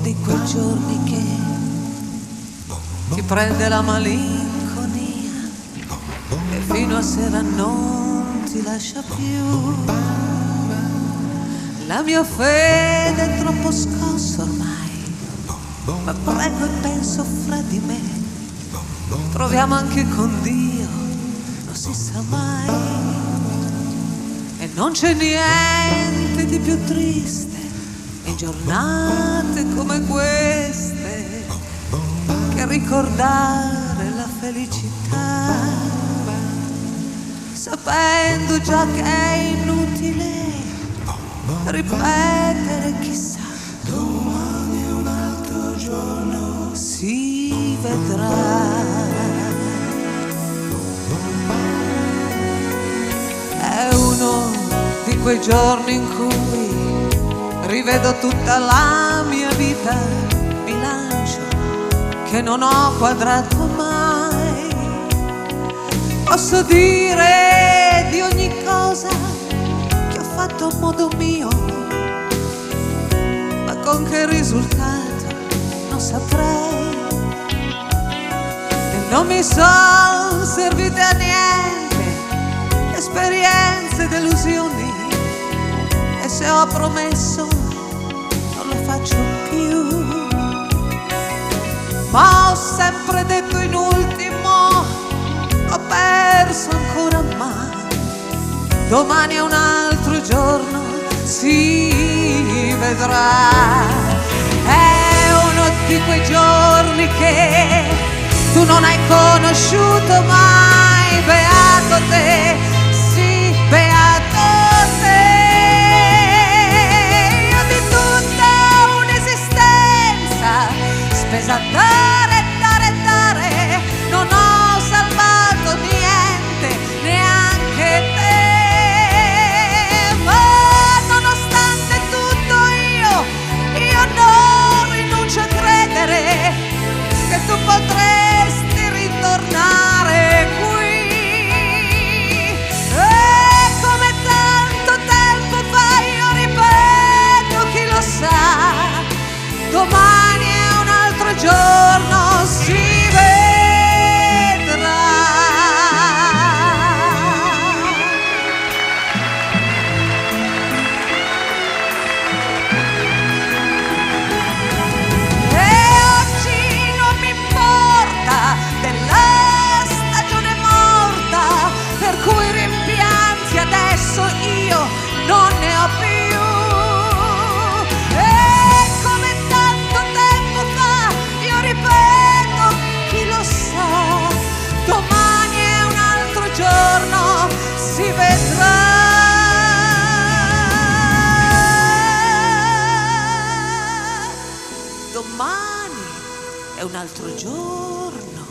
di quei giorni che ti prende la malinconia e fino a sera non ti lascia più. La mia fede è troppo scossa ormai, ma prego e penso fra di me, proviamo anche con Dio, non si sa mai. E non c'è niente di più triste in giornate come queste che ricordare la felicità, sapendo già che è inutile ripetere chissà, domani è un altro giorno, si vedrà. È uno di quei giorni in cui rivedo tutta la mia vita, bilancio che non ho quadrato mai. Posso dire di ogni cosa che ho fatto a modo mio, ma con che risultato non saprei. E non mi son servite a niente esperienze, delusioni, e se ho promesso non lo faccio più. Ma ho sempre detto in ultimo, ho perso ancora, ma domani è un altro giorno, si vedrà. È uno di quei giorni che tu non hai conosciuto mai, beato te, sì, beato te. Io di tutta un'esistenza spesa a dare, dare, dare, non ho salvato niente, neanche te. Ma nonostante tutto io non rinuncio a credere che tu potresti ritornare qui. E come tanto tempo fa io ripeto, chi lo sa, domani è un altro giorno, si vedrà. E oggi non mi importa della stagione morta, per cui rimpianti adesso io non ne ho più. E come tanto tempo fa io ripeto, chi lo sa, domani è un altro giorno, si vedrà. Domani è un altro giorno,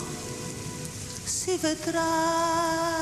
si vedrà.